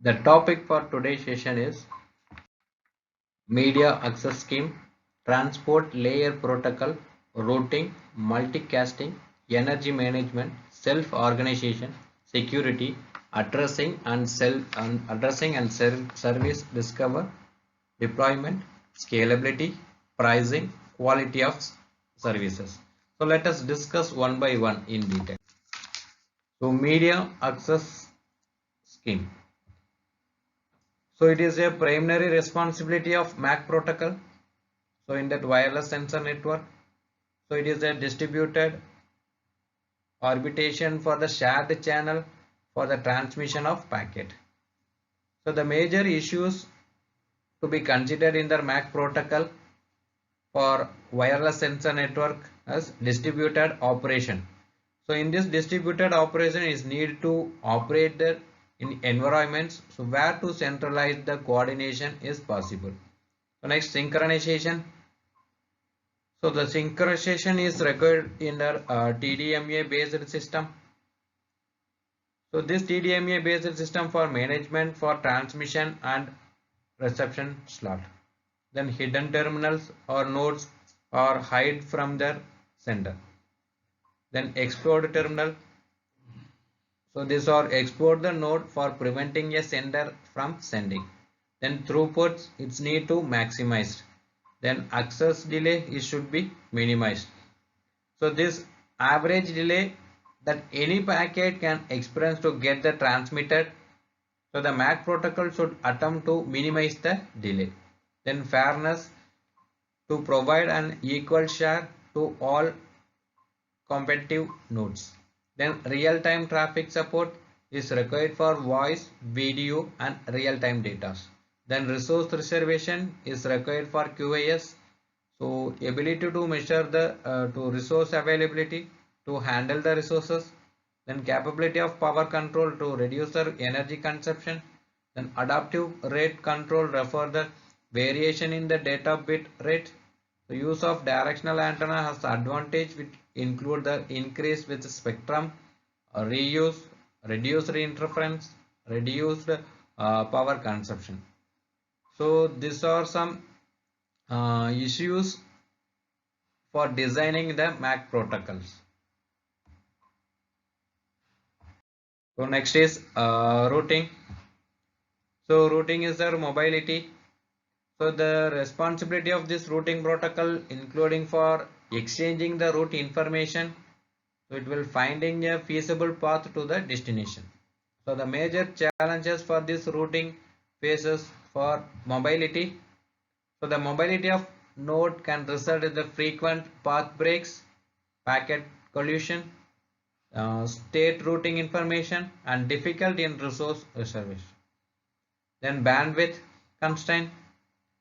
The topic for today's session is Media Access Scheme, Transport Layer Protocol, Routing, Multicasting, Energy Management, Self-Organization, Security, Addressing and Service Discover, Deployment, Scalability, Pricing, Quality of Services. So let us discuss one by one in detail. So Media Access Scheme. So it is a primary responsibility of MAC protocol. So in that wireless sensor network, so it is a distributed orbitation for the shared channel for the transmission of packet. So the major issues to be considered in the MAC protocol for wireless sensor network as distributed operation. So in this distributed operation is need to operate the in environments so where to centralize the coordination is possible. So next, synchronization. So the synchronization is required in the TDMA based system. So this TDMA based system for management for transmission and reception slot. Then hidden terminals or nodes are hide from their sender. Then explored terminal. So these are export the node for preventing a sender from sending. Then throughputs it's need to maximize. Then access delay it should be minimized. So this average delay that any packet can experience to get the transmitted. So the MAC protocol should attempt to minimize the delay. Then fairness to provide an equal share to all competitive nodes. Then real-time traffic support is required for voice, video and real-time data. Then resource reservation is required for QoS. So ability to measure the to resource availability to handle the resources. Then capability of power control to reduce the energy consumption. Then adaptive rate control refer the variation in the data bit rate. The use of directional antenna has the advantage which include the increase with spectrum, reuse, reduced interference, reduced power consumption. So these are some issues for designing the MAC protocols. So next is routing. So routing is their mobility. So the responsibility of this routing protocol including for exchanging the route information. So it will finding a feasible path to the destination. So the major challenges for this routing faces for mobility. So the mobility of node can result in the frequent path breaks, packet collision, state routing information and difficulty in resource reservation. Then bandwidth constraint,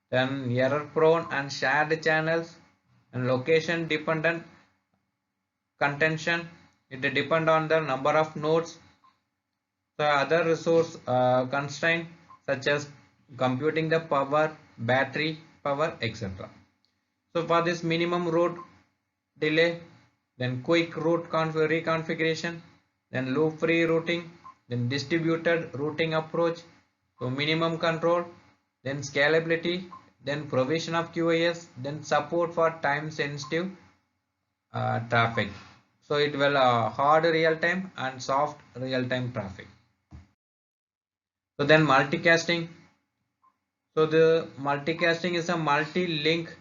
then error prone and shared channels and location dependent contention. It depend on the number of nodes. The other resource constraint such as computing the power, battery power, etc. So for this minimum route delay, then quick route reconfiguration, then loop free routing, then distributed routing approach, so minimum control, then scalability, then provision of QoS, then support for time sensitive traffic. So it will hard real time and soft real time traffic. So then multicasting. So the multicasting is a multi-link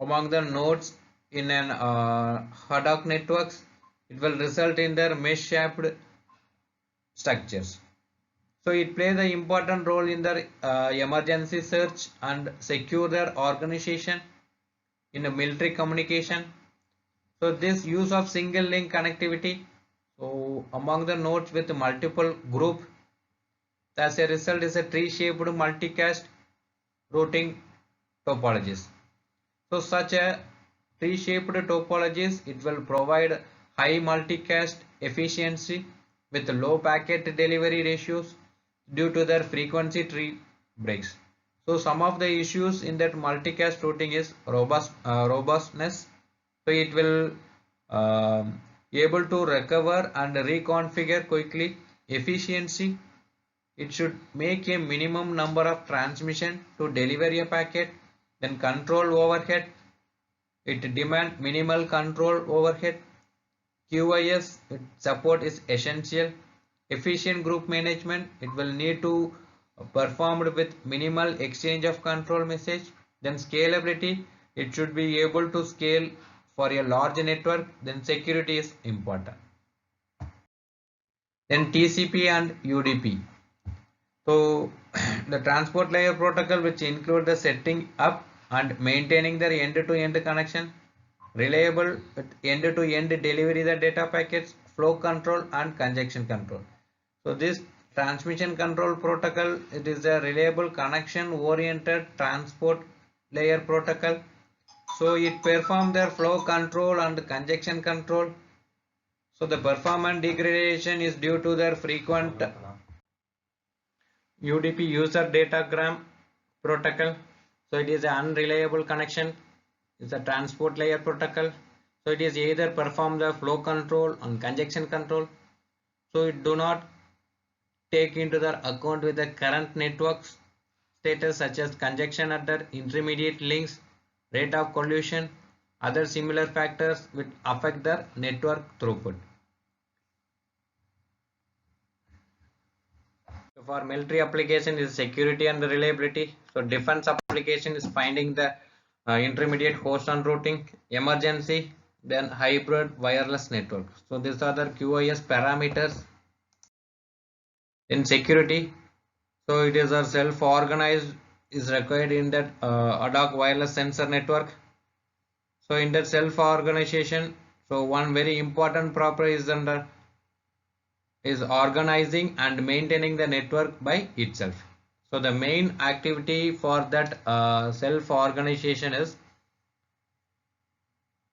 among the nodes in an ad hoc networks. It will result in their mesh-shaped structures. So it plays an important role in the emergency search and secure their organization in the military communication. So this use of single link connectivity, so among the nodes with multiple group, as a result is a tree-shaped multicast routing topologies. So such a tree-shaped topologies, it will provide high multicast efficiency with low packet delivery ratios due to their frequency tree breaks. So some of the issues in that multicast routing is robustness. So it will able to recover and reconfigure quickly, efficiency. it should make a minimum number of transmission to deliver a packet. Then control overhead, it demand minimal control overhead. QoS support is essential. Efficient group management, it will need to performed with minimal exchange of control message. Then scalability, it should be able to scale for a large network. Then security is important. Then TCP and UDP. So the transport layer protocol, which include the setting up and maintaining the end-to-end connection, reliable end-to-end delivery the data packets, flow control and congestion control. So this transmission control protocol, it is a reliable connection oriented transport layer protocol. So it performs the flow control and congestion control. So the performance degradation is due to their frequent UDP user datagram protocol. So it is an unreliable connection. It's a transport layer protocol. So it is either perform the flow control and congestion control. So it do not take into the account with the current networks status such as congestion at the intermediate links, rate of collision, other similar factors which affect the network throughput. So for military application is security and reliability. So defense application is finding the intermediate host and routing, emergency, then hybrid wireless network. So these are the QoS parameters. In security, so it is a self-organized is required in that ad hoc wireless sensor network. So in that self-organization, so one very important property is organizing and maintaining the network by itself. So the main activity for that self-organization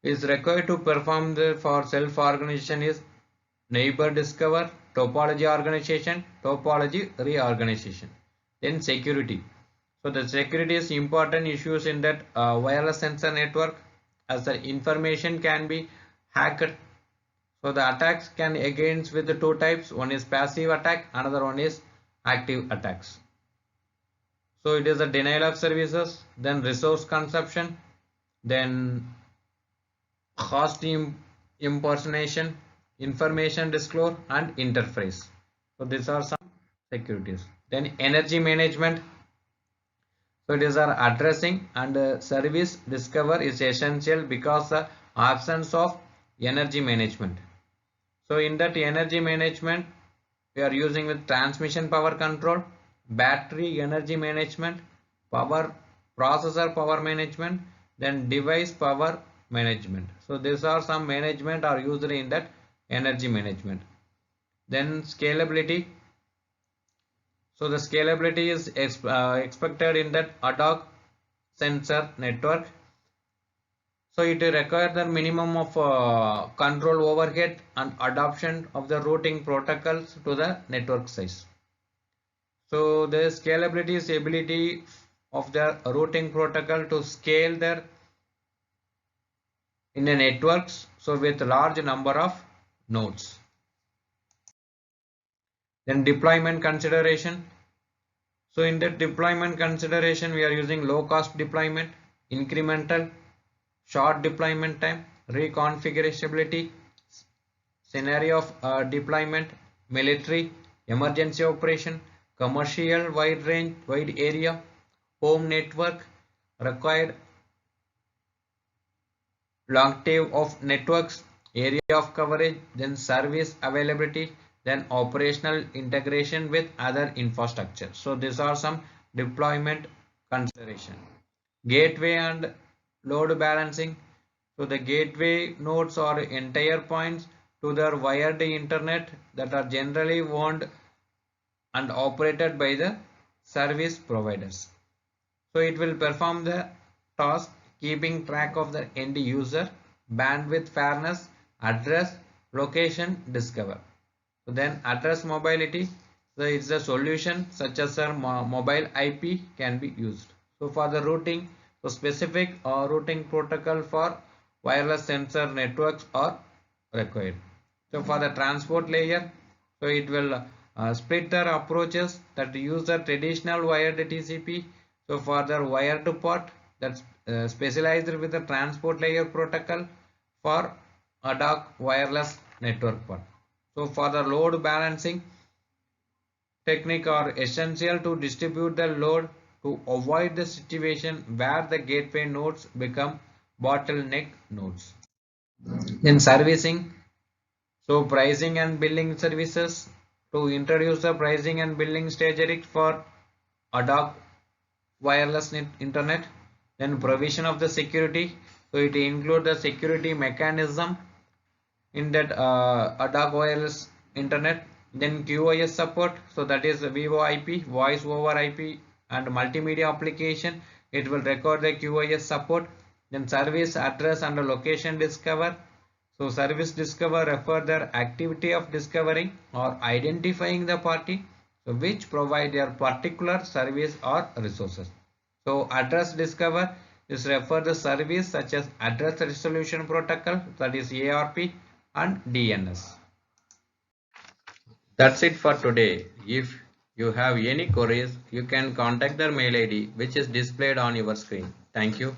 is required to perform for self-organization is neighbor discover, topology organization, topology reorganization. Then security. So the security is important issues in that wireless sensor network, as the information can be hacked. So the attacks can against with the two types. One is passive attack, another one is active attacks. So it is a denial of services, then resource consumption, then host impersonation, information disclosure and interface. So these are some securities. Then energy management. So it is our addressing and service discover is essential because the absence of energy management. So in that energy management, we are using with transmission power control, battery energy management, power processor power management, then device power management. So these are some management are used in that energy management. Then scalability. So the scalability is expected in that ad hoc sensor network. So it requires the minimum of control overhead and adoption of the routing protocols to the network size. So the scalability is ability of the routing protocol to scale their in the networks, so with large number of nodes. Then deployment consideration. So in the deployment consideration, we are using low cost deployment, incremental, short deployment time, reconfigurability, scenario of deployment, military, emergency operation, commercial wide range, wide area, home network, required longevity of networks, area of coverage, then service availability, then operational integration with other infrastructure. So these are some deployment consideration. Gateway and load balancing. So the gateway nodes are entire points to the wired internet that are generally owned and operated by the service providers. So it will perform the task keeping track of the end user, bandwidth fairness, address, location, discover. So then address mobility. So it's a solution such as a mobile IP can be used. So for the routing, so specific routing protocol for wireless sensor networks are required. So for the transport layer, so it will Splitter approaches that use the traditional wired TCP. So for the wired part, that's specialized with the transport layer protocol for ad hoc wireless network part. So for the load balancing technique are essential to distribute the load to avoid the situation where the gateway nodes become bottleneck nodes. In servicing, so pricing and billing services, to introduce the pricing and billing strategy for ad hoc wireless internet. Then provision of the security, so it include the security mechanism in that ad hoc wireless internet. Then QoS support, so that is VoIP, voice over IP, and multimedia application. It will record the QoS support. Then service address and location discover. So service discover refer the activity of discovering or identifying the party, so which provide their particular service or resources. So address discover is refer the service such as address resolution protocol, that is ARP, and DNS. That's it for today. If you have any queries, you can contact their mail ID which is displayed on your screen. Thank you.